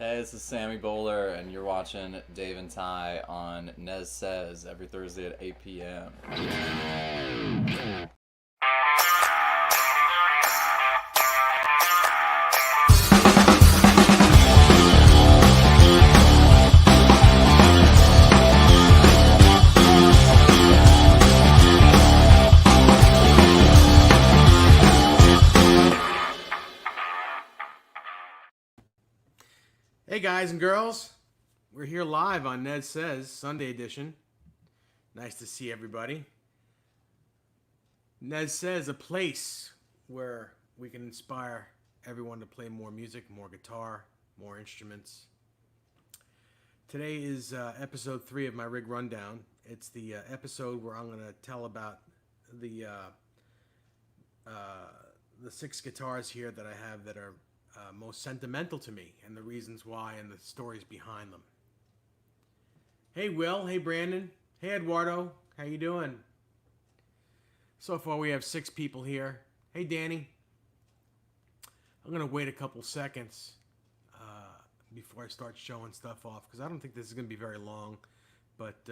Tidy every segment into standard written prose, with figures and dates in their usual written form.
Hey, this is Sammy Bowler, and you're watching Dave and Ty on Nez Sez every Thursday at 8 p.m. Hey guys and girls, we're here live on Nez Sez Sunday Edition. Nice to see everybody. Nez Sez, a place where we can inspire everyone to play more music, more guitar, more instruments. Today is episode 3 of my rig rundown. It's the episode where I'm going to tell about the 6 guitars here that I have that are most sentimental to me, and the reasons why and the stories behind them. Hey Will, hey Brandon, hey Eduardo, how you doing? So far we have 6 people here. Hey Danny. I'm gonna wait a couple seconds before I start showing stuff off, because I don't think this is gonna be very long. But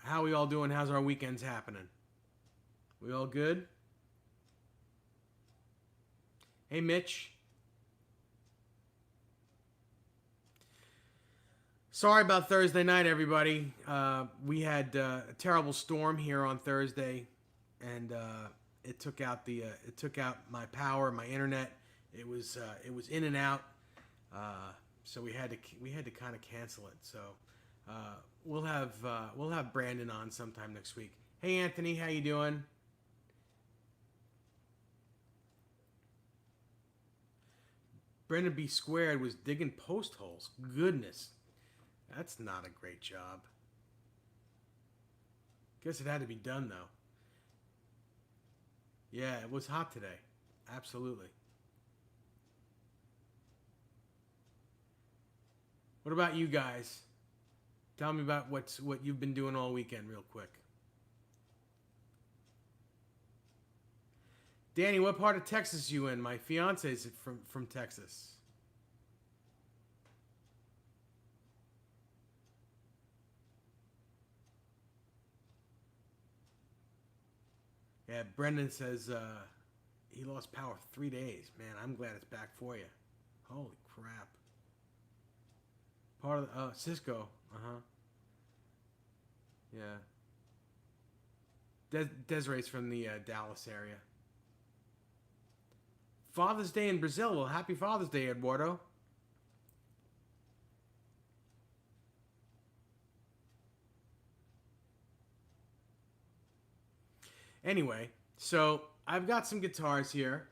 how we all doing? How's our weekends happening? We all good? Hey Mitch. Sorry about Thursday night, everybody. We had a terrible storm here on Thursday, and it took out my power, my internet. It was in and out, so we had to kind of cancel it. So we'll have Brandon on sometime next week. Hey Anthony, how you doing? Brendan B. Squared was digging post holes. Goodness. That's not a great job. Guess it had to be done, though. Yeah, it was hot today. Absolutely. What about you guys? Tell me about what you've been doing all weekend real quick. Danny, what part of Texas you in? My fiance is from Texas. Yeah, Brendan says he lost power for 3 days. Man, I'm glad it's back for you. Holy crap. Part of Cisco. Yeah. Desiree's from the Dallas area. Father's Day in Brazil. Well, happy Father's Day, Eduardo. Anyway, so I've got some guitars here.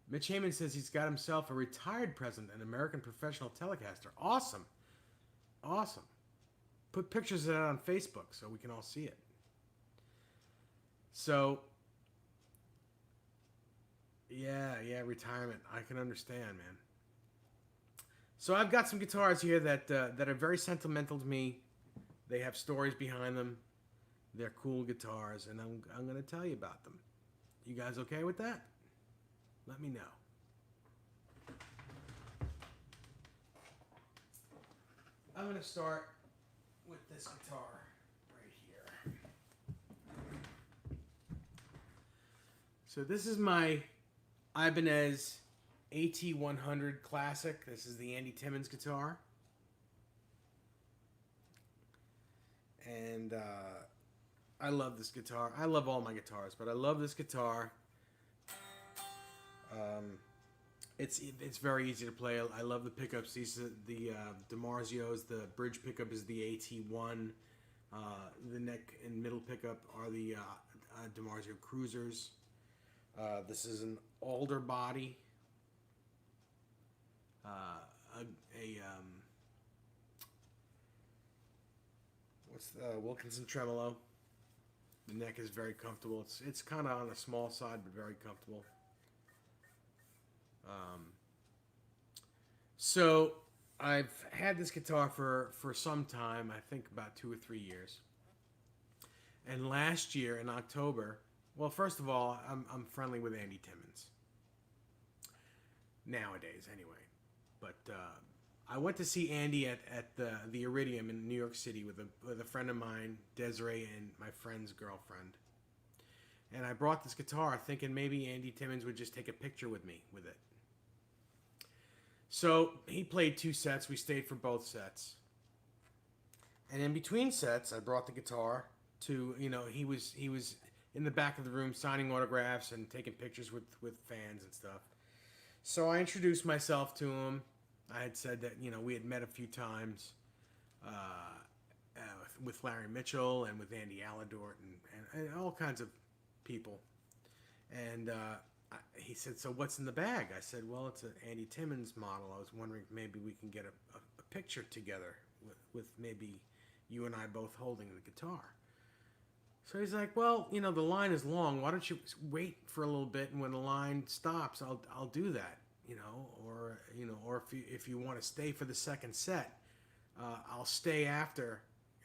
Mitch Heyman says he's got himself a retired present, an American professional Telecaster. Awesome. Awesome. Put pictures of that on Facebook so we can all see it. So, yeah, retirement. I can understand, man. So I've got some guitars here that are very sentimental to me. They have stories behind them. They're cool guitars, and I'm going to tell you about them. You guys okay with that? Let me know. I'm going to start with this guitar right here. So this is my Ibanez AT100 Classic. This is the Andy Timmons guitar. And I love this guitar. I love all my guitars, but I love this guitar. It's very easy to play. I love the pickups. These are the DiMarzios. The bridge pickup is the AT1. The neck and middle pickup are the DiMarzio Cruisers. This is an alder body. What's the Wilkinson tremolo? The neck is very comfortable. It's kind of on the small side, but very comfortable. So I've had this guitar for some time. I think about 2 or 3 years. And last year in October, well, first of all, I'm friendly with Andy Timmons. nowadays anyway. But I went to see Andy at the Iridium in New York City with a friend of mine, Desiree, and my friend's girlfriend. And I brought this guitar thinking maybe Andy Timmons would just take a picture with me with it. So he played 2 sets. We stayed for both sets. And in between sets, I brought the guitar to, he was in the back of the room signing autographs and taking pictures with fans and stuff. So I introduced myself to him. I had said that, we had met a few times with Larry Mitchell and with Andy Aladort and all kinds of people. And he said, so what's in the bag? I said, well, it's an Andy Timmons model. I was wondering if maybe we can get a picture together with maybe you and I both holding the guitar. So he's like, well, the line is long. Why don't you wait for a little bit, and when the line stops, I'll do that, or if you want to stay for the second set, I'll stay after,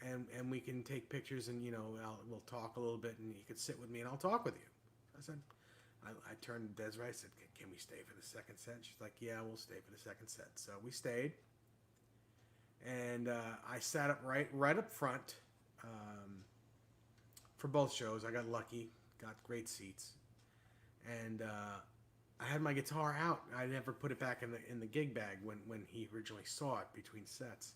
and we can take pictures, and we'll talk a little bit, and you can sit with me, and I'll talk with you. I said, I turned to Desiree. I said, can we stay for the second set? She's like, yeah, we'll stay for the second set. So we stayed, and I sat up right up front. For both shows, I got lucky, got great seats, and I had my guitar out. I never put it back in the gig bag when he originally saw it between sets.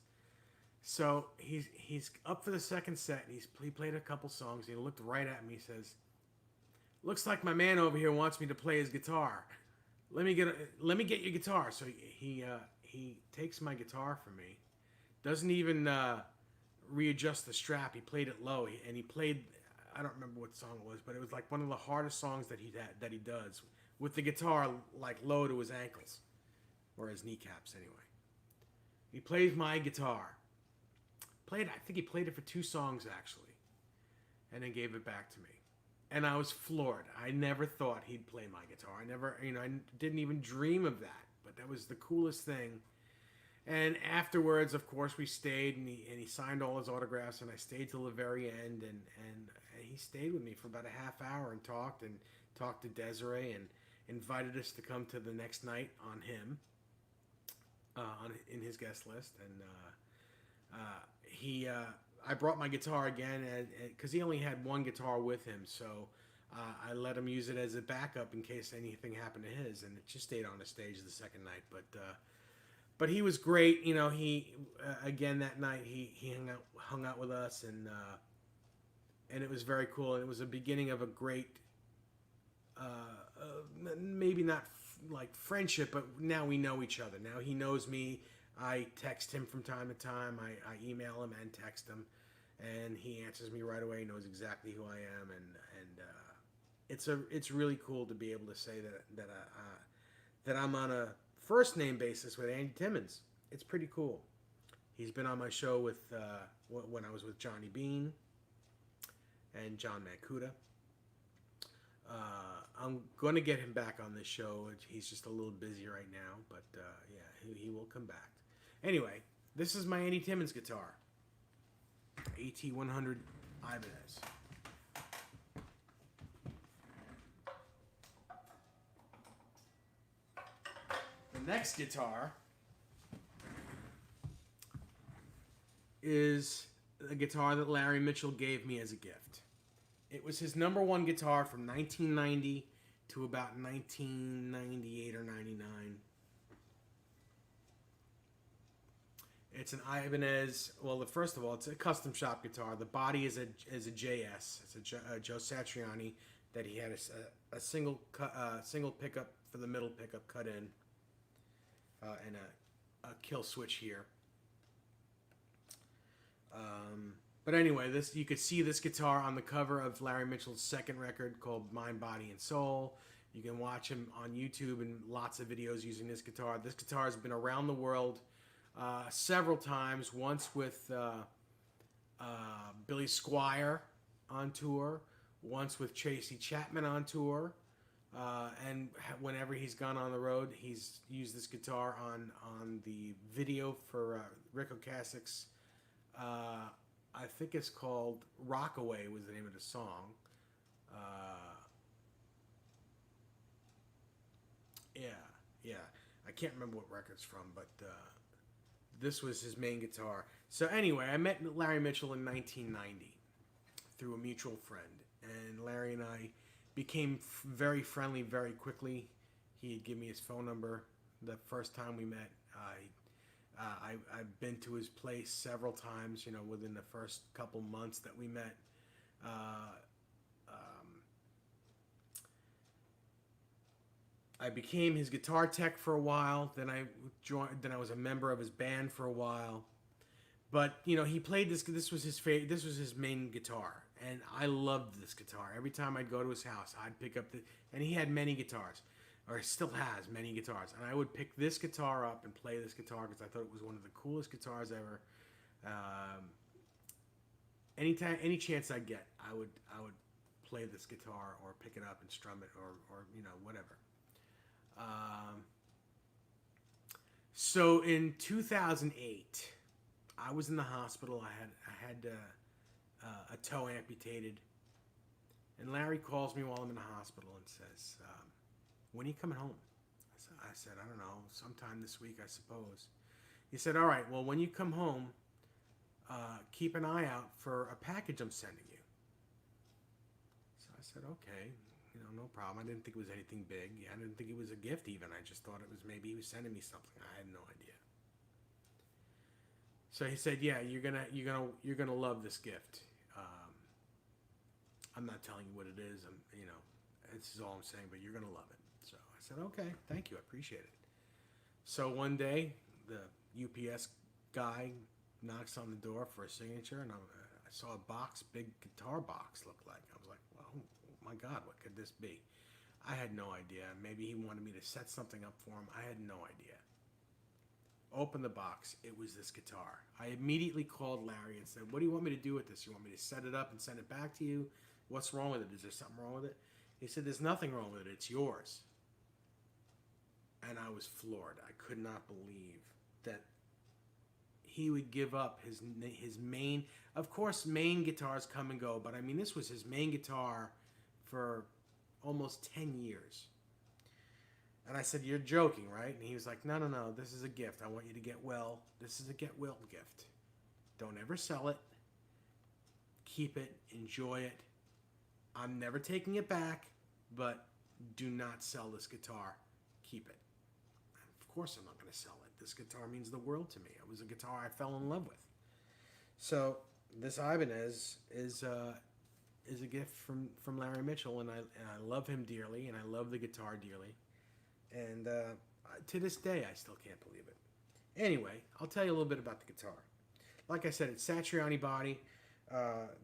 So he's up for the second set, and he played a couple songs. He looked right at me. He says, "Looks like my man over here wants me to play his guitar. Let me get your guitar." So he takes my guitar from me, doesn't even readjust the strap. He played it low, and he played. I don't remember what song it was, but it was like one of the hardest songs that he does, with the guitar like low to his ankles, or his kneecaps anyway. He plays my guitar. I think he played it for 2 songs actually, and then gave it back to me. And I was floored. I never thought he'd play my guitar. I didn't even dream of that. But that was the coolest thing. And afterwards, of course, we stayed, and he signed all his autographs, and I stayed till the very end, and he stayed with me for about a half hour and talked to Desiree, and invited us to come to the next night on him, in his guest list, and I brought my guitar again, because he only had one guitar with him, so I let him use it as a backup in case anything happened to his, and it just stayed on the stage the second night, But he was great, he again that night he hung out with us, and it was very cool, and it was the beginning of a great, maybe not like friendship, but now we know each other. Now he knows me. I text him from time to time. I email him and text him, and he answers me right away. He knows exactly who I am, and it's really cool to be able to say that I'm on a first name basis with Andy Timmons. It's pretty cool. He's been on my show with when I was with Johnny Bean and John Mancuda. I'm going to get him back on this show. He's just a little busy right now, but yeah, he will come back. Anyway, this is my Andy Timmons guitar, AT100 Ibanez. The next guitar is a guitar that Larry Mitchell gave me as a gift. It was his number 1 guitar from 1990 to about 1998 or 99. It's an Ibanez. Well, first of all, it's a custom shop guitar. The body is a JS. It's a Joe Satriani that he had a single pickup for the middle pickup cut in, and a kill switch here. But anyway, you could see this guitar on the cover of Larry Mitchell's second record called Mind, Body, and Soul. You can watch him on YouTube and lots of videos using this guitar. This guitar has been around the world several times, once with Billy Squier on tour, once with Tracy Chapman on tour, and whenever he's gone on the road, he's used this guitar on the video for Rick Ocasek's, I think it's called Rockaway was the name of the song. Yeah. I can't remember what record it's from, but this was his main guitar. So anyway, I met Larry Mitchell in 1990 through a mutual friend, and Larry and I became very friendly very quickly. He had given me his phone number the first time we met. I've been to his place several times, within the first couple months that we met. I became his guitar tech for a while. Then I joined. Then I was a member of his band for a while. But he played this. This was his favorite. This was his main guitar, and I loved this guitar. Every time I'd go to his house, I'd pick up and he had many guitars, or still has many guitars, and I would pick this guitar up and play this guitar because I thought it was one of the coolest guitars ever. Any chance I get, I would play this guitar or pick it up and strum it or whatever. So in 2008, I was in the hospital. I had a toe amputated, and Larry calls me while I'm in the hospital and says, "When are you coming home?" I said, "I don't know, sometime this week, I suppose." He said, "All right, well, when you come home, keep an eye out for a package I'm sending you." So I said, "Okay, no problem." I didn't think it was anything big. I didn't think it was a gift even. I just thought it was maybe he was sending me something. I had no idea. So he said, "Yeah, you're gonna love this gift. I'm not telling you what it is. This is all I'm saying, but you're gonna love it." So I said, "Okay, thank you. I appreciate it." So one day, the UPS guy knocks on the door for a signature, and I saw a box, big guitar box, looked like. I was like, "Well, oh my God, what could this be?" I had no idea. Maybe he wanted me to set something up for him. I had no idea. Open the box. It was this guitar. I immediately called Larry and said, "What do you want me to do with this? You want me to set it up and send it back to you? What's wrong with it? Is there something wrong with it?" He said, "There's nothing wrong with it. It's yours." And I was floored. I could not believe that he would give up his main. Of course, main guitars come and go, but I mean, this was his main guitar for almost 10 years. And I said, "You're joking, right?" And he was like, No. This is a gift. I want you to get well. This is a get well gift. Don't ever sell it. Keep it. Enjoy it. I'm never taking it back, but do not sell this guitar. Keep it." Of course I'm not going to sell it. This guitar means the world to me. It was a guitar I fell in love with. So this Ibanez is a gift from Larry Mitchell, and I love him dearly, and I love the guitar dearly. And to this day, I still can't believe it. Anyway, I'll tell you a little bit about the guitar. Like I said, it's Satriani body.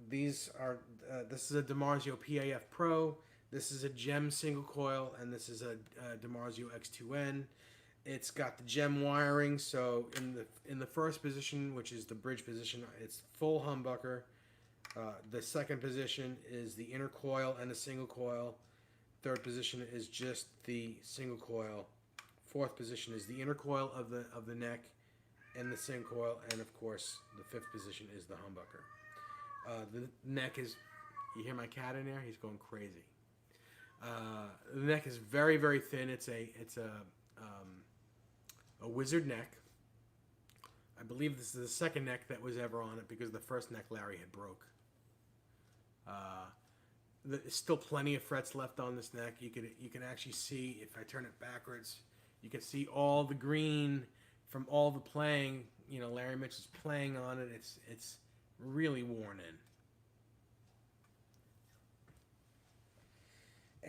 This is a DiMarzio PAF Pro. This is a Gem single coil, and this is a DiMarzio X2N. It's got the Gem wiring, so in the first position, which is the bridge position, it's full humbucker. The second position is the inner coil and the single coil. Third position is just the single coil. Fourth position is the inner coil of the neck and the single coil, and of course the fifth position is the humbucker. The neck is, you hear my cat in there? He's going crazy. The neck is very, very thin. It's a wizard neck. I believe this is the second neck that was ever on it because the first neck Larry had broke. There's still plenty of frets left on this neck. You can actually see, if I turn it backwards, you can see all the green from all the playing. Larry Mitchell's playing on it. It's really worn in.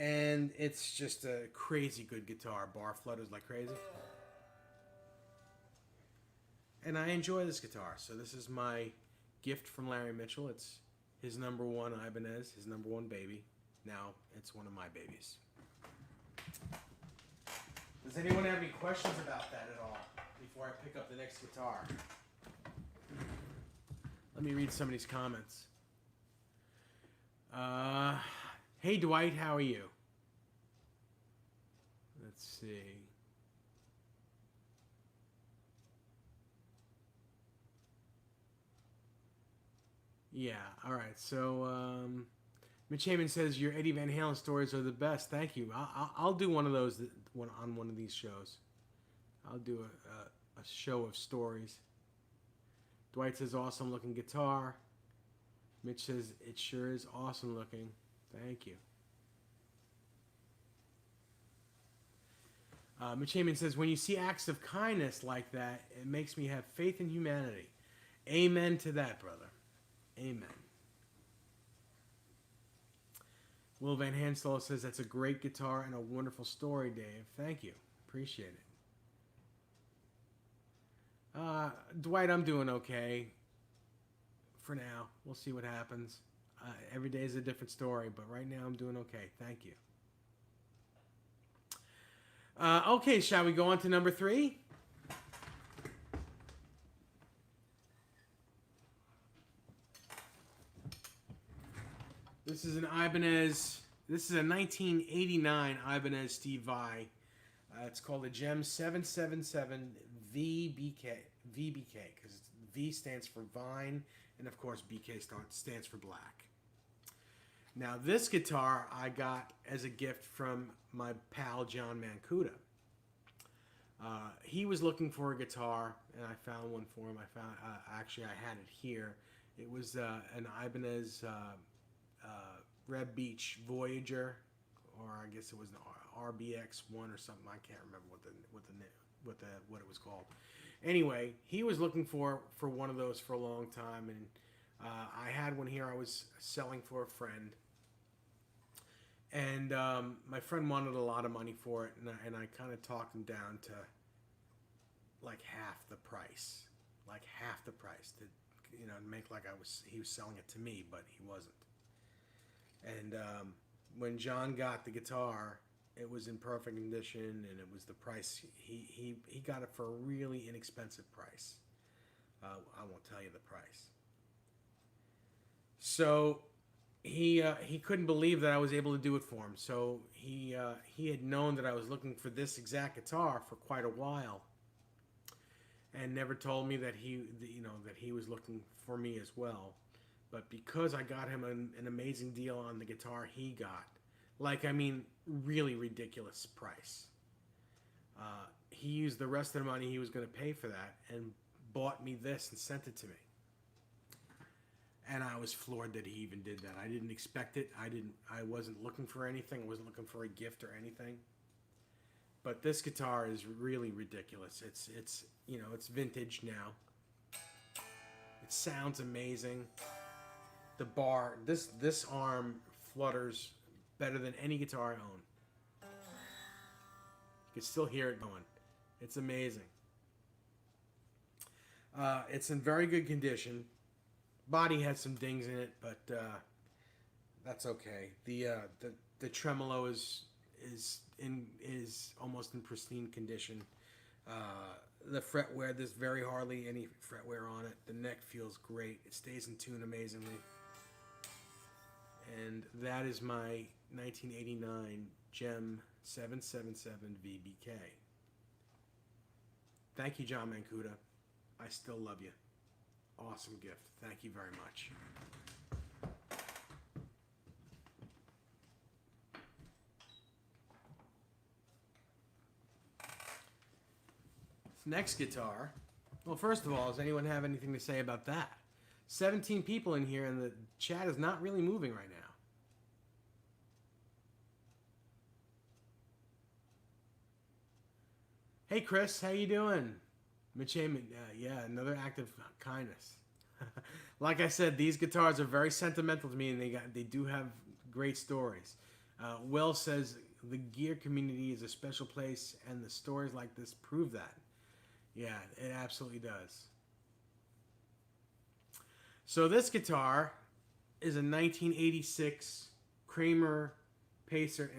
And it's just a crazy good guitar. Bar flutters like crazy. And I enjoy this guitar. So this is my gift from Larry Mitchell. It's his number one Ibanez, his number one baby. Now it's one of my babies. Does anyone have any questions about that at all before I pick up the next guitar? Let me read some of these comments. Hey Dwight, how are you? Let's see. Yeah, all right. So Mitch Heyman says your Eddie Van Halen stories are the best. Thank you. I'll do one of those on one of these shows. I'll do a show of stories. Dwight says, awesome looking guitar. Mitch says, it sure is awesome looking. Thank you. Mitch Heyman says, when you see acts of kindness like that, it makes me have faith in humanity. Amen to that, brother. Amen. Will Van Hansel says, that's a great guitar and a wonderful story, Dave. Thank you. Appreciate it. Dwight, I'm doing okay. For now. We'll see what happens. Every day is a different story, but right now I'm doing okay. Thank you. Okay, shall we go on to number 3? This is an Ibanez. This is a 1989 Ibanez Steve Vai. It's called a Gem 777 VBK. VBK, because V stands for Vine, and of course BK stands for Black. Now this guitar I got as a gift from my pal John Mancuda. He was looking for a guitar, and I found one for him. Actually I had it here. It was an Ibanez Red Beach Voyager, or I guess it was an RBX1 or something. I can't remember what it was called. Anyway, he was looking for one of those for a long time, and I had one here I was selling for a friend. And my friend wanted a lot of money for it, and I kind of talked him down to like half the price. To, make like he was selling it to me, but he wasn't. And when John got the guitar, it was in perfect condition, and it was the price. He got it for a really inexpensive price. I won't tell you the price. So he couldn't believe that I was able to do it for him. So he had known that I was looking for this exact guitar for quite a while, and never told me that he was looking for me as well. But because I got him an amazing deal on the guitar he got, really ridiculous price. He used the rest of the money he was going to pay for that and bought me this and sent it to me. And I was floored that he even did that. I didn't expect it. I wasn't looking for anything. I wasn't looking for a gift or anything. But this guitar is really ridiculous. It's vintage now. It sounds amazing. The bar, this arm flutters better than any guitar I own. You can still hear it going. It's amazing. It's in very good condition. Body has some dings in it, but that's okay. The tremolo is almost in pristine condition. The fretwear, there's very hardly any fretwear on it. The neck feels great. It stays in tune amazingly. And that is my 1989 Gem 777 VBK. Thank you, John Mancuda. I still love you. Awesome gift. Thank you very much. Next guitar. Well, first of all, does anyone have anything to say about that? 17 people in here, and the chat is not really moving right now. Hey, Chris, how you doing? Mitch Heyman, yeah, another act of kindness. Like I said, these guitars are very sentimental to me, and they do have great stories. Will says the gear community is a special place, and the stories like this prove that. Yeah, it absolutely does. So this guitar is a 1986 Kramer Pacer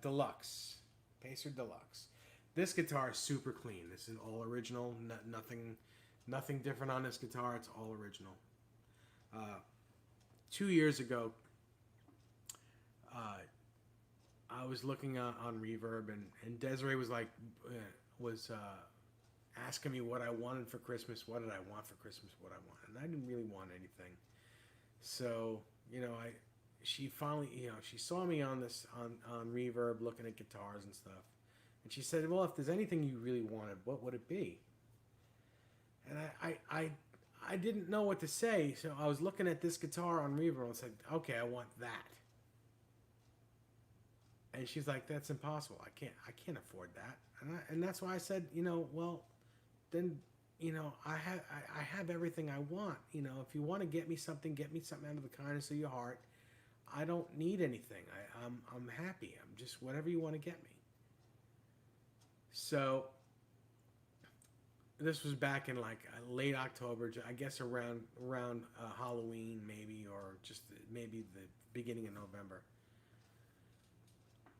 Deluxe. Pacer Deluxe. This guitar is super clean. This is all original. Nothing different on this guitar. It's all original. 2 years ago, I was looking on Reverb, and Desiree was asking me what I wanted for Christmas. What did I want for Christmas? What I want, and I didn't really want anything. So she finally, she saw me on Reverb looking at guitars and stuff, And she said, well, if there's anything you really wanted, what would it be? And I didn't know what to say, so I was looking at this guitar on Reverb and said, okay, I want that. And she's like, that's impossible. I can't afford that. And that's why I said, well, then, I have everything I want. If you want to get me something out of the kindness of your heart. I don't need anything. I'm happy. I'm just whatever you want to get me. So this was back in like late October, I guess around Halloween maybe, or just maybe the beginning of November.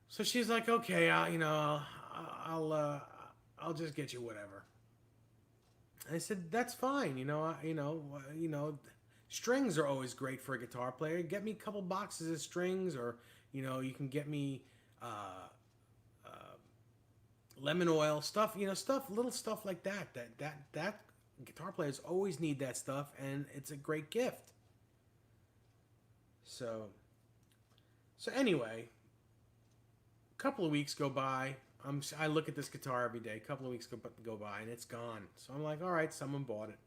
So she's like, okay, I'll just get you whatever. I said, that's fine. Strings are always great for a guitar player. Get me a couple boxes of strings, or you can get me lemon oil stuff. Little stuff like that. That guitar players always need that stuff, and it's a great gift. So anyway, a couple of weeks go by. I look at this guitar every day. A couple of weeks go by, and it's gone. So I'm like, all right, someone bought it.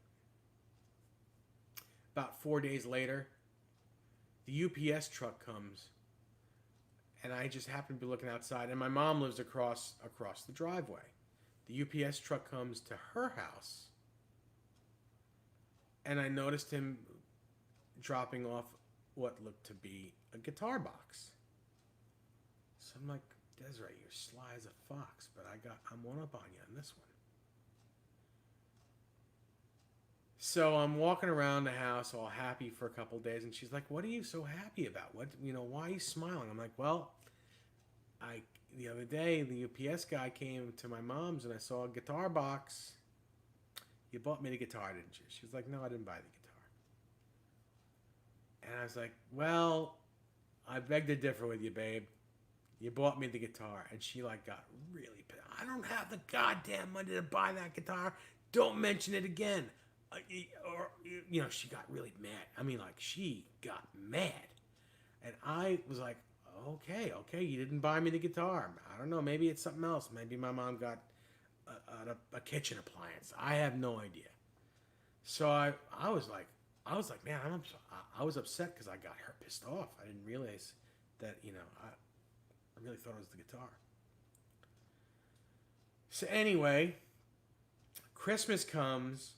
About 4 days later, the UPS truck comes, and I just happen to be looking outside, and my mom lives across the driveway. The UPS truck comes to her house, and I noticed him dropping off what looked to be a guitar box. So I'm like, Desiree, you're sly as a fox, but I'm one up on you on this one. So I'm walking around the house all happy for a couple of days, and she's like, what are you so happy about? Why are you smiling? I'm like, well, the other day, the UPS guy came to my mom's, and I saw a guitar box. You bought me the guitar, didn't you? She was like, no, I didn't buy the guitar. And I was like, well, I beg to differ with you, babe. You bought me the guitar. And she got really pissed. I don't have the goddamn money to buy that guitar. Don't mention it again. She got really mad. She got mad. And I was like, okay, you didn't buy me the guitar. I don't know, maybe it's something else. Maybe my mom got a kitchen appliance. I have no idea. So I was like, man, I was upset because I got her pissed off. I didn't realize that, I really thought it was the guitar. So anyway, Christmas comes,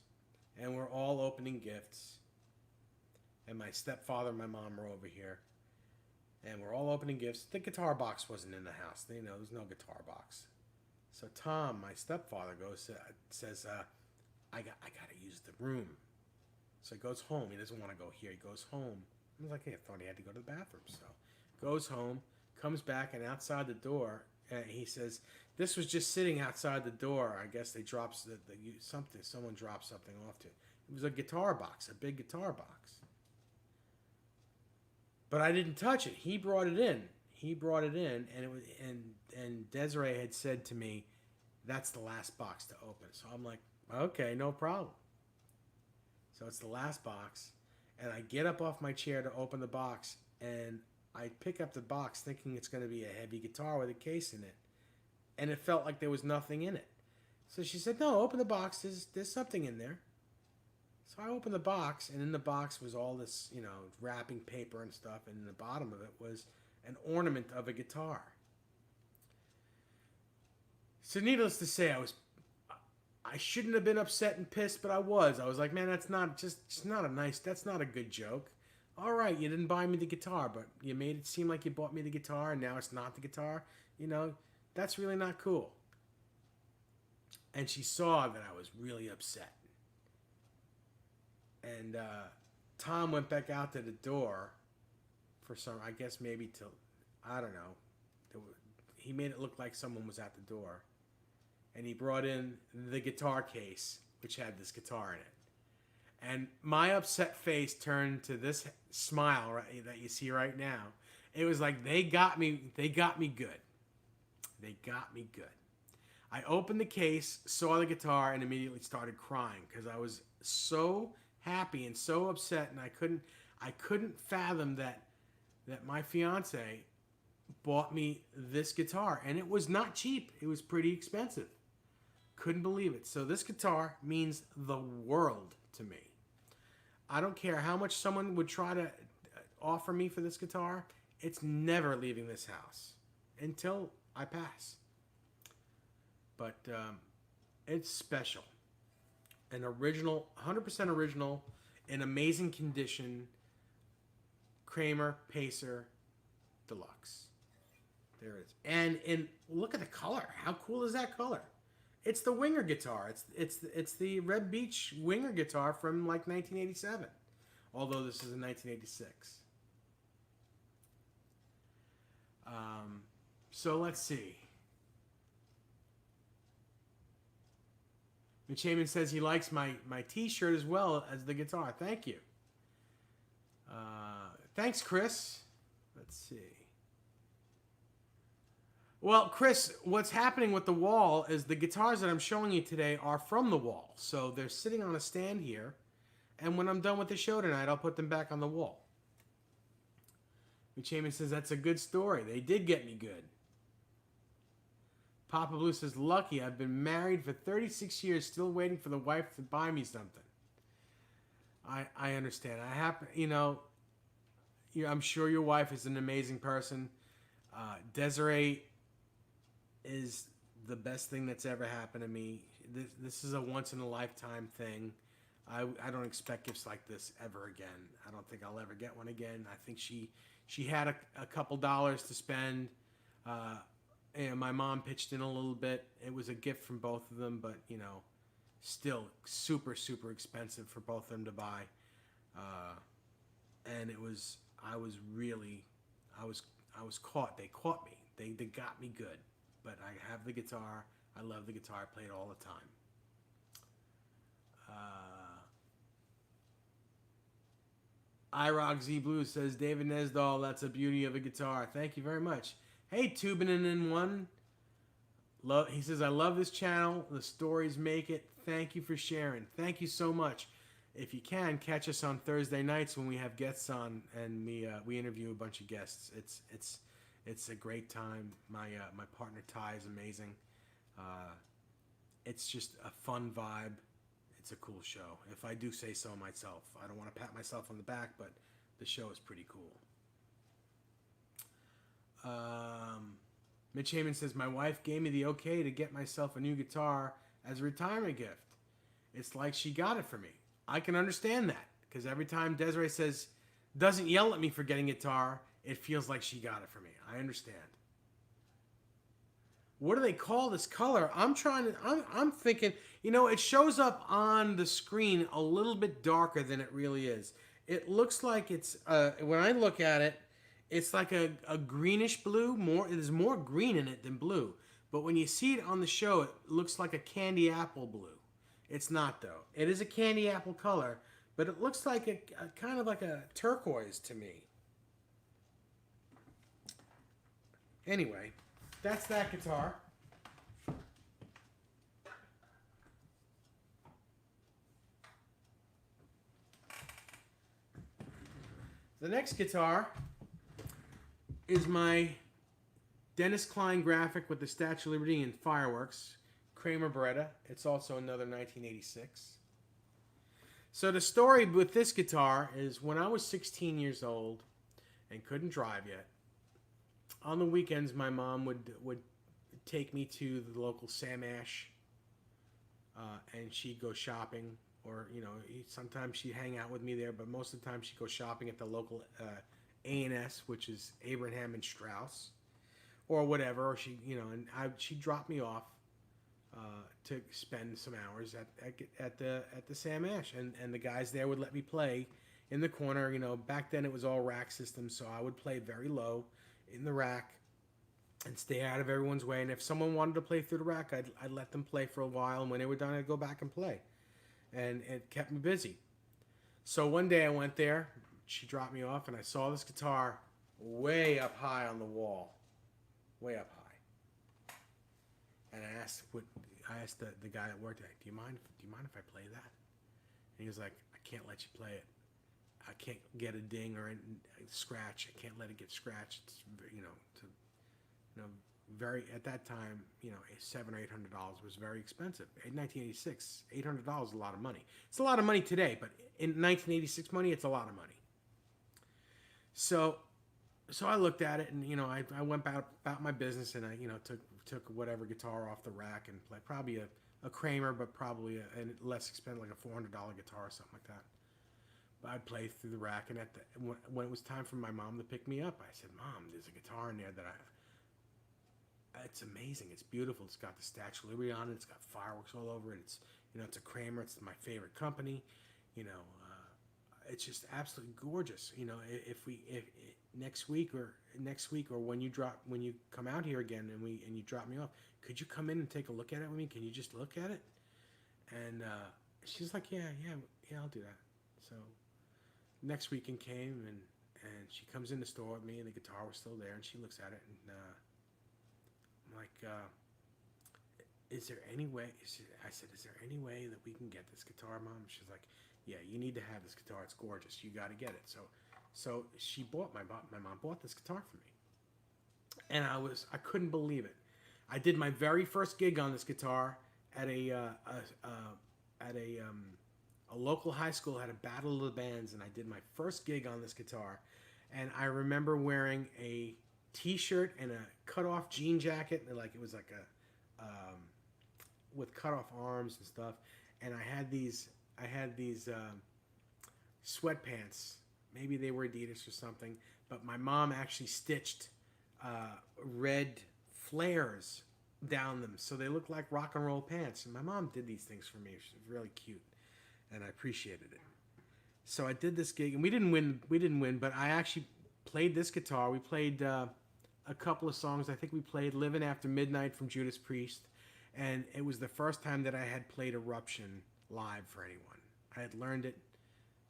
and we're all opening gifts. And my stepfather and my mom are over here. And we're all opening gifts. The guitar box wasn't in the house. There's no guitar box. So Tom, my stepfather, says, I got to use the room. So he goes home. He doesn't want to go here. He goes home. I was like, hey, I thought he had to go to the bathroom. So goes home, comes back, and outside the door, he says, this was just sitting outside the door. I guess they dropped something. Someone dropped something off to it. It was a guitar box, a big guitar box. But I didn't touch it. He brought it in. And it was, and Desiree had said to me, that's the last box to open. So I'm like, okay, no problem. So it's the last box, and I get up off my chair to open the box, and I pick up the box thinking it's going to be a heavy guitar with a case in it, and it felt like there was nothing in it. So she said, no, open the box. There's something in there. So I opened the box, and in the box was all this, wrapping paper and stuff, and in the bottom of it was an ornament of a guitar. So needless to say, I shouldn't have been upset and pissed, but I was. I was like, man, that's not a good joke. All right, you didn't buy me the guitar, but you made it seem like you bought me the guitar, and now it's not the guitar. That's really not cool. And she saw that I was really upset. And Tom went back out to the door for I guess maybe till, I don't know. He made it look like someone was at the door. And he brought in the guitar case, which had this guitar in it. And my upset face turned to this smile that you see right now. It was like they got me good. They got me good. I opened the case, saw the guitar, and immediately started crying because I was so happy and so upset, and I couldn't fathom that my fiance bought me this guitar, and it was not cheap. It was pretty expensive. Couldn't believe it. So this guitar means the world to me. I don't care how much someone would try to offer me for this guitar. It's never leaving this house until I pass. But it's special. An original, 100% original, in amazing condition, Kramer Pacer Deluxe. There it is. And look at the color. How cool is that color? It's the Winger guitar. It's the Red Beach Winger guitar from like 1987. Although this is in 1986. So let's see. Mitch Heyman says he likes my t-shirt as well as the guitar. Thank you. Thanks, Chris. Let's see. Well, Chris, what's happening with the wall is the guitars that I'm showing you today are from the wall. So they're sitting on a stand here. And when I'm done with the show tonight, I'll put them back on the wall. Mitch Heyman says, that's a good story. They did get me good. Papa Blue says, lucky. I've been married for 36 years, still waiting for the wife to buy me something. I understand. I'm sure your wife is an amazing person. Desiree is the best thing that's ever happened to me. This is a once-in-a-lifetime thing. I don't expect gifts like this ever again. I don't think I'll ever get one again. I think she had a couple dollars to spend. And my mom pitched in a little bit. It was a gift from both of them, but still super, super expensive for both of them to buy. And I was caught. They caught me. They got me good. But I have the guitar. I love the guitar. I play it all the time. iRock Z Blue says, David Nesdahl, that's a beauty of a guitar. Thank you very much. Hey, Tubinin in one. He says, I love this channel. The stories make it. Thank you for sharing. Thank you so much. If you can, catch us on Thursday nights when we have guests on and we interview a bunch of guests. It's a great time. My partner Ty is amazing. It's just a fun vibe. It's a cool show. If I do say so myself. I don't want to pat myself on the back, but the show is pretty cool. Mitch Heyman says, my wife gave me the okay to get myself a new guitar as a retirement gift. It's like she got it for me. I can understand that, because every time Desiree doesn't yell at me for getting a guitar, it feels like she got it for me. I understand. What do they call this color? I'm thinking, it shows up on the screen a little bit darker than it really is. It looks like it's, when I look at it, it's like a greenish blue. There's more green in it than blue. But when you see it on the show, it looks like a candy apple blue. It's not, though. It is a candy apple color, but it looks like a kind of like a turquoise to me. Anyway, that's that guitar. The next guitar is my Dennis Klein graphic with the Statue of Liberty and fireworks, Kramer Beretta. It's also another 1986. So the story with this guitar is when I was 16 years old and couldn't drive yet, on the weekends my mom would take me to the local Sam Ash, and she'd go shopping, or sometimes she'd hang out with me there, but most of the time she'd go shopping at the local A&S, which is Abraham and Straus, or whatever. Or she'd drop me off to spend some hours at the Sam Ash, and the guys there would let me play in the corner. Back then it was all rack system, so I would play very low in the rack and stay out of everyone's way. And if someone wanted to play through the rack, I'd let them play for a while, and when they were done, I'd go back and play, and it kept me busy. So one day I went there. She dropped me off, and I saw this guitar way up high on the wall, way up high. And I asked the guy that worked there, do you mind if I play that? And he was like, I can't let you play it. I can't get a ding or a scratch. I can't let it get scratched. It's, You know, very at that time, you know, $700 or $800 was very expensive. In 1986, $800 is a lot of money. It's a lot of money today, but in 1986 money, it's a lot of money. So I looked at it, and you know, I went about my business, and I, you know, took whatever guitar off the rack and played probably a Kramer, but probably a less expensive, like a $400 guitar or something like that. But I'd play through the rack, and when it was time for my mom to pick me up, I said, "Mom, there's a guitar in there that it's amazing. It's beautiful. It's got the Statue of Liberty on it. It's got fireworks all over it. It's, you know, it's a Kramer. It's my favorite company. You know, it's just absolutely gorgeous. You know, if next week or when you come out here again and you drop me off, could you come in and take a look at it with me? Can you just look at it?" And she's like, yeah, I'll do that. So next weekend came, and she comes in the store with me, and the guitar was still there, and she looks at it, and I'm like, is there any way? I said, is there any way that we can get this guitar, Mom? She's like, yeah, you need to have this guitar. It's gorgeous. You got to get it. So she my mom bought this guitar for me, and I couldn't believe it. I did my very first gig on this guitar at a local high school. Had a battle of the bands, and I did my first gig on this guitar, and I remember wearing a T-shirt and a cut-off jean jacket, and it was like a with cut-off arms and stuff, and I had these sweatpants. Maybe they were Adidas or something, but my mom actually stitched red flares down them, so they looked like rock and roll pants. And my mom did these things for me. She was really cute, and I appreciated it. So I did this gig, and we didn't win, but I actually played this guitar. We played a couple of songs. I think we played "Living After Midnight" from Judas Priest, and it was the first time that I had played "Eruption" live for anyone. I had learned it,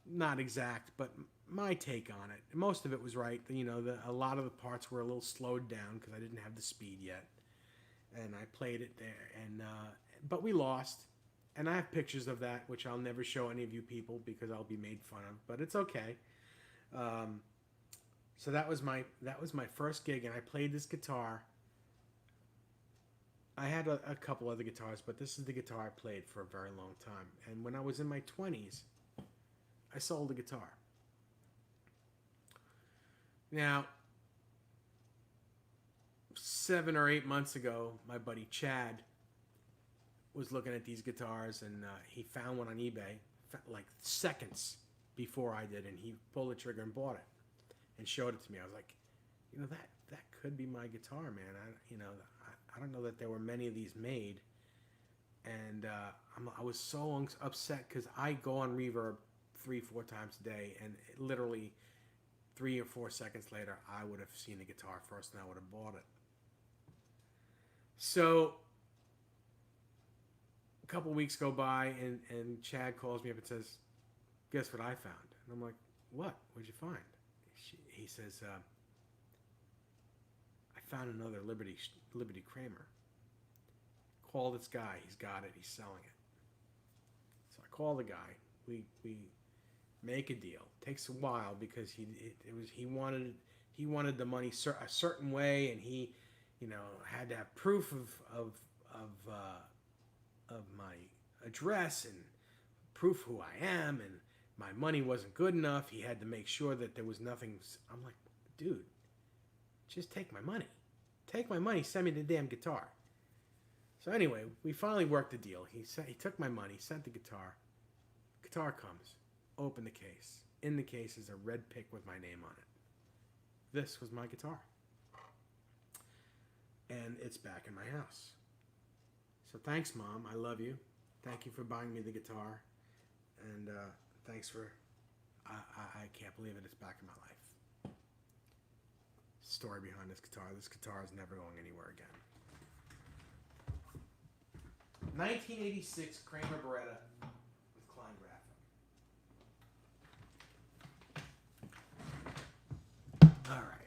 not exact, but my take on it. Most of it was right. You know, a lot of the parts were a little slowed down because I didn't have the speed yet, and I played it there. And but we lost, and I have pictures of that, which I'll never show any of you people because I'll be made fun of. But it's okay. So that was my first gig, and I played this guitar. I had a couple other guitars, but this is the guitar I played for a very long time. And when I was in my 20s, I sold a guitar. Now, 7 or 8 months ago, my buddy Chad was looking at these guitars, and he found one on eBay like seconds before I did, and he pulled the trigger and bought it and showed it to me. I was like, you know, that could be my guitar, man. I don't know that there were many of these made, and I was so upset because I go on Reverb 3-4 times a day, and literally 3 or 4 seconds later, I would have seen the guitar first, and I would have bought it. So a couple weeks go by, and Chad calls me up and says, "Guess what I found?" And I'm like, "What? What'd you find?" He says, "I found another Liberty Kramer. Call this guy. He's got it. He's selling it." So I call the guy. We make a deal. Takes a while because he wanted the money a certain way, and he, you know, had to have proof of my address and proof who I am, and my money wasn't good enough. He had to make sure that there was nothing. I'm like, dude, just take my money. Take my money. Send me the damn guitar. So anyway, we finally worked the deal. He took my money, sent the guitar. Guitar comes. Open the case. In the case is a red pick with my name on it. This was my guitar. And it's back in my house. So thanks, Mom. I love you. Thank you for buying me the guitar. And thanks for... I can't believe it. It's back in my life. Story behind this guitar. This guitar is never going anywhere again. 1986 Kramer Beretta with Klein Graphic. All right.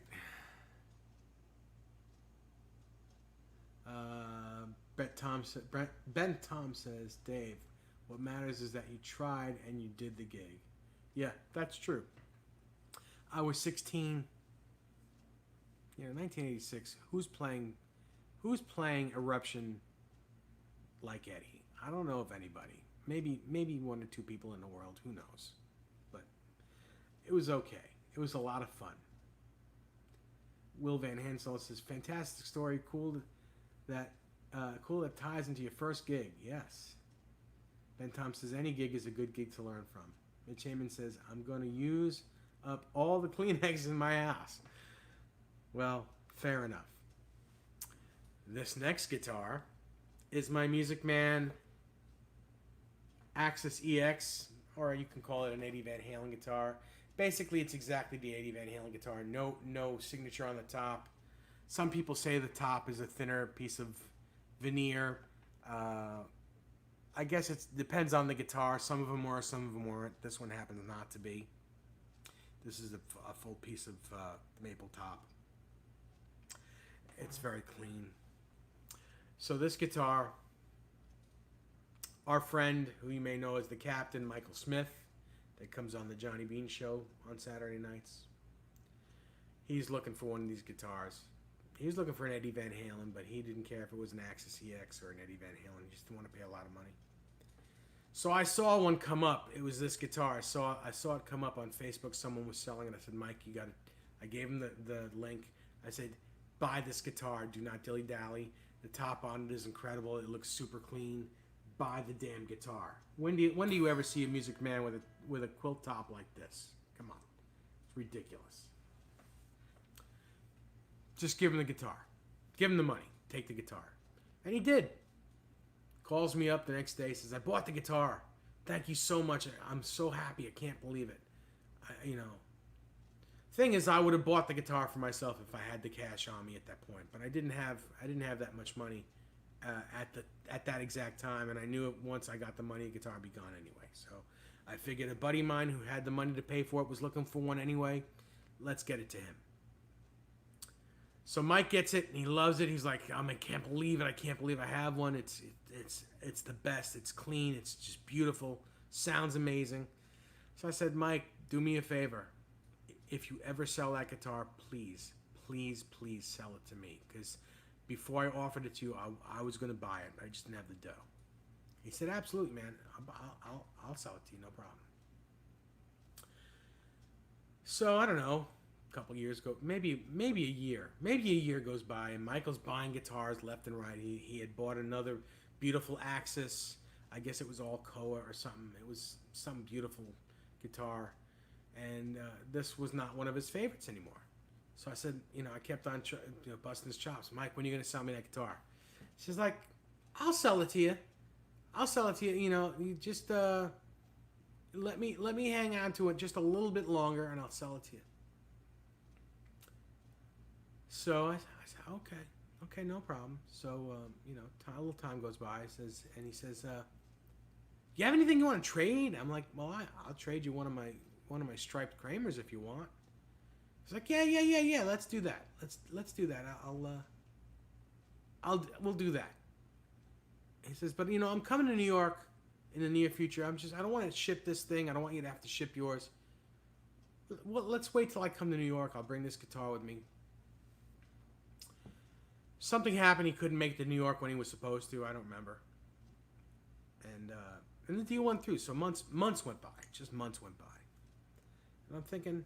Ben Tom says, "Dave, what matters is that you tried and you did the gig." Yeah, that's true. I was 16, 1986. Who's playing Eruption like Eddie? I don't know of anybody. Maybe one or two people in the world. Who knows? But it was okay. It was a lot of fun. Will Van Hensel says, "Fantastic story. Cool that ties into your first gig." Yes. Ben Tom says, "Any gig is a good gig to learn from." Mitch Heyman says, "I'm going to use up all the Kleenex in my house." Well, fair enough. This next guitar is my Music Man Axis EX, or you can call it an Eddie Van Halen guitar. Basically, it's exactly the Eddie Van Halen guitar. No signature on the top. Some people say the top is a thinner piece of veneer. I guess it depends on the guitar. Some of them were, some of them weren't. This one happens not to be. This is a full piece of maple top. It's very clean. So this guitar, our friend, who you may know as the Captain, Michael Smith, that comes on the Johnny Bean show on Saturday nights, he's looking for one of these guitars. He was looking for an Eddie Van Halen, but he didn't care if it was an Axis EX or an Eddie Van Halen. He just didn't want to pay a lot of money. So I saw one come up. It was this guitar. I saw it come up on Facebook. Someone was selling it. I said, "Mike, you got it." I gave him the link. I said, "Buy this guitar. Do not dilly-dally. The top on it is incredible. It looks super clean. Buy the damn guitar." When do you ever see a Music Man with a quilt top like this? Come on. It's ridiculous. Just give him the guitar. Give him the money. Take the guitar. And he did. Calls me up the next day, says, "I bought the guitar. Thank you so much. I'm so happy. I can't believe it." Thing is, I would have bought the guitar for myself if I had the cash on me at that point, but I didn't have that much money at that exact time, and I knew once I got the money, the guitar would be gone anyway. So I figured a buddy of mine who had the money to pay for it was looking for one anyway. Let's get it to him. So Mike gets it and he loves it. He's like, "I can't believe it. I can't believe I have one. It's the best. It's clean. It's just beautiful. Sounds amazing." So I said, "Mike, do me a favor. If you ever sell that guitar, please sell it to me, because before I offered it to you, I was going to buy it. I just didn't have the dough." He said, "Absolutely, man. I'll sell it to you. No problem." So I don't know. Couple years ago, maybe a year goes by, and Michael's buying guitars left and right. He had bought another beautiful Axis. I guess it was all Koa or something. It was some beautiful guitar, and this was not one of his favorites anymore. So I said, I kept on busting his chops. "Mike, when are you going to sell me that guitar?" She's like, "I'll sell it to you. You just let me hang on to it just a little bit longer, and I'll sell it to you." So I said, okay, no problem. So, a little time goes by. He says, "You have anything you want to trade?" I'm like, "Well, I'll trade you one of my striped Kramers if you want." He's like, yeah. Let's do that. Let's do that. We'll do that. He says, "But I'm coming to New York in the near future. I don't want to ship this thing. I don't want you to have to ship yours. Well, let's wait till I come to New York. I'll bring this guitar with me." Something happened. He couldn't make it to New York when he was supposed to. I don't remember. And the deal went through. So months went by. Just months went by. And I'm thinking,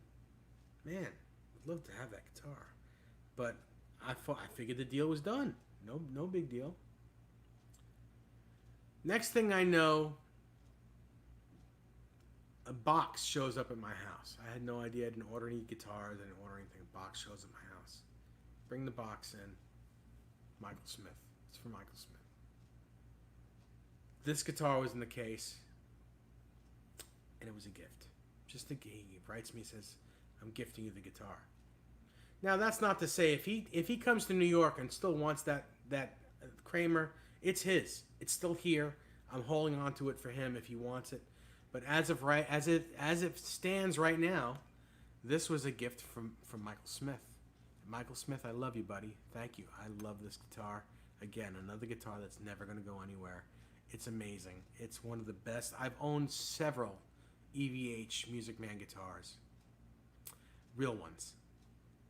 man, I'd love to have that guitar. But I figured the deal was done. No big deal. Next thing I know, a box shows up at my house. I had no idea. I didn't order any guitars. I didn't order anything. A box shows at my house. Bring the box in. Michael Smith. It's for Michael Smith. This guitar was in the case, and it was a gift. He writes me, says, "I'm gifting you the guitar." Now that's not to say if he comes to New York and still wants that Kramer, it's his. It's still here. I'm holding on to it for him if he wants it. But as it stands right now, this was a gift from Michael Smith. Michael Smith, I love you, buddy. Thank you. I love this guitar. Again, another guitar that's never going to go anywhere. It's amazing. It's one of the best. I've owned several EVH Music Man guitars. Real ones.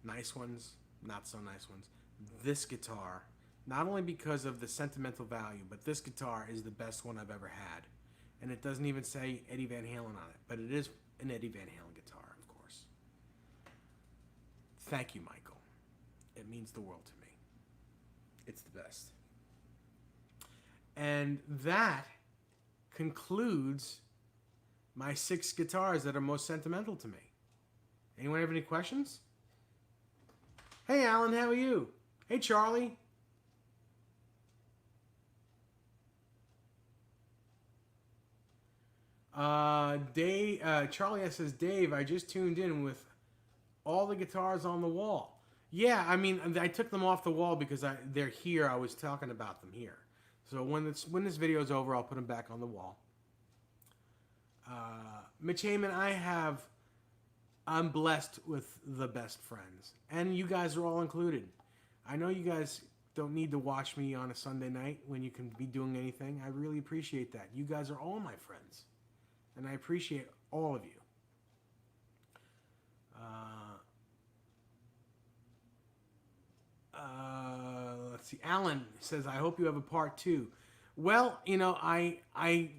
Nice ones. not so nice ones. This guitar, not only because of the sentimental value, but this guitar is the best one I've ever had. And it doesn't even say Eddie Van Halen on it, but it is an Eddie Van Halen guitar, of course. Thank you, Michael. It means the world to me. It's the best. And that concludes my 6 guitars that are most sentimental to me. Anyone have any questions? Hey, Alan, how are you? Hey, Charlie. Charlie says, Dave, I just tuned in with all the guitars on the wall. Yeah, I mean, I took them off the wall because they're here. I was talking about them here. So when this video is over, I'll put them back on the wall. Mitch Heyman, I'm blessed with the best friends. And you guys are all included. I know you guys don't need to watch me on a Sunday night when you can be doing anything. I really appreciate that. You guys are all my friends. And I appreciate all of you. Let's see. Alan says, I hope you have a part 2. Well, you know, I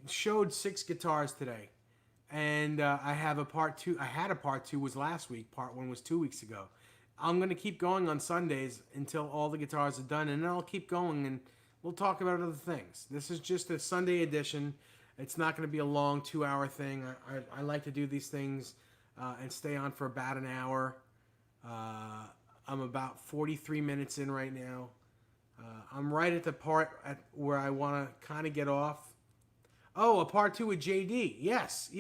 showed 6 guitars today. And I have a part 2. I had a part 2 was last week. Part 1 was 2 weeks ago. I'm going to keep going on Sundays until all the guitars are done. And then I'll keep going and we'll talk about other things. This is just a Sunday edition. It's not going to be a long 2-hour thing. I like to do these things and stay on for about an hour. I'm about 43 minutes in right now. I'm right at the part where I want to kind of get off. Oh, a part 2 with JD. Yes.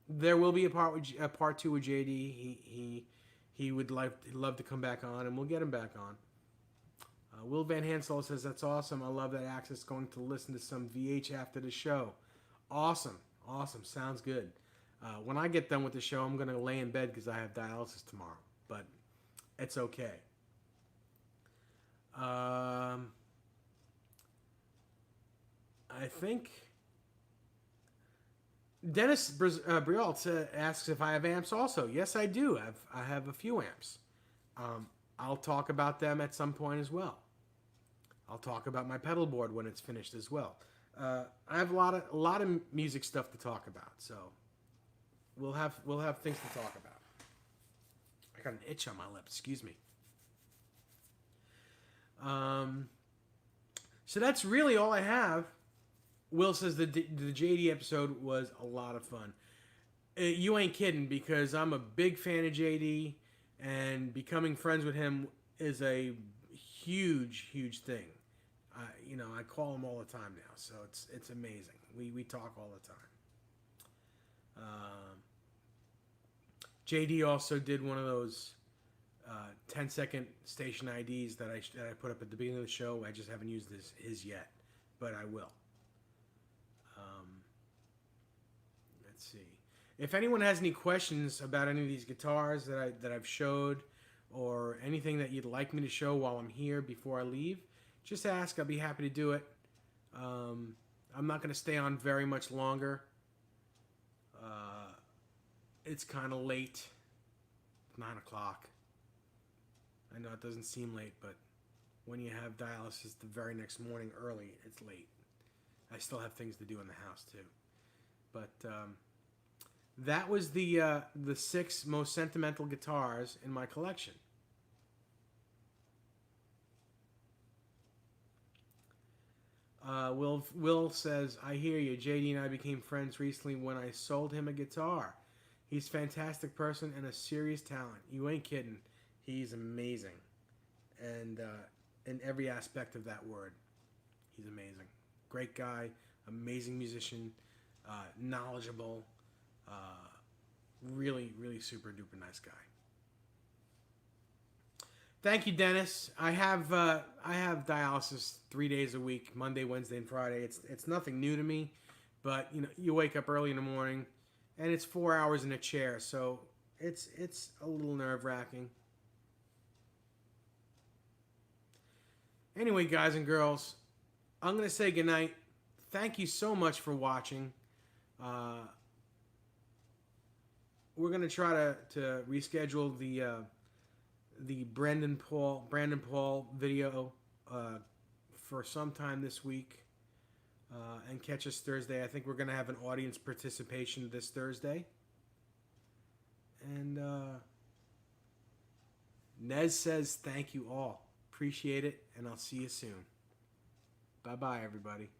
There will be a part 2 with JD. He would love to come back on, and we'll get him back on. Will Van Hansel says, that's awesome. I love that Access going to listen to some VH after the show. Awesome. Sounds good. When I get done with the show, I'm going to lay in bed because I have dialysis tomorrow. But it's okay. I think Dennis Brialt asks if I have amps also. Yes, I do. I have a few amps. I'll talk about them at some point as well. I'll talk about my pedal board when it's finished as well. I have a lot of music stuff to talk about, so we'll have things to talk about. I got an itch on my lip. Excuse me. So that's really all I have. Will says the JD episode was a lot of fun. You ain't kidding, because I'm a big fan of JD, and becoming friends with him is a huge thing. I call him all the time now, so it's amazing. We talk all the time. JD also did one of those 10-second station IDs that I put up at the beginning of the show. I just haven't used his yet, but I will. Let's see. If anyone has any questions about any of these guitars that I've showed, or anything that you'd like me to show while I'm here before I leave, just ask. I'll be happy to do it. I'm not going to stay on very much longer. It's kind of late. It's 9 o'clock. I know it doesn't seem late, but when you have dialysis the very next morning early, it's late. I still have things to do in the house too. But that was the 6 most sentimental guitars in my collection. Will says, I hear you. JD and I became friends recently when I sold him a guitar. He's a fantastic person and a serious talent. You ain't kidding. He's amazing. And in every aspect of that word, he's amazing. Great guy, amazing musician, knowledgeable, really super duper nice guy. Thank you, Dennis. I have dialysis 3 days a week, Monday, Wednesday, and Friday. It's nothing new to me, but you wake up early in the morning, and it's 4 hours in a chair, so it's a little nerve-wracking. Anyway, guys and girls, I'm going to say goodnight. Thank you so much for watching. We're going to try to reschedule the Brandon Paul video for sometime this week, and catch us Thursday. I think we're gonna have an audience participation this Thursday. And Nez says thank you all. Appreciate it, and I'll see you soon. Bye bye, everybody.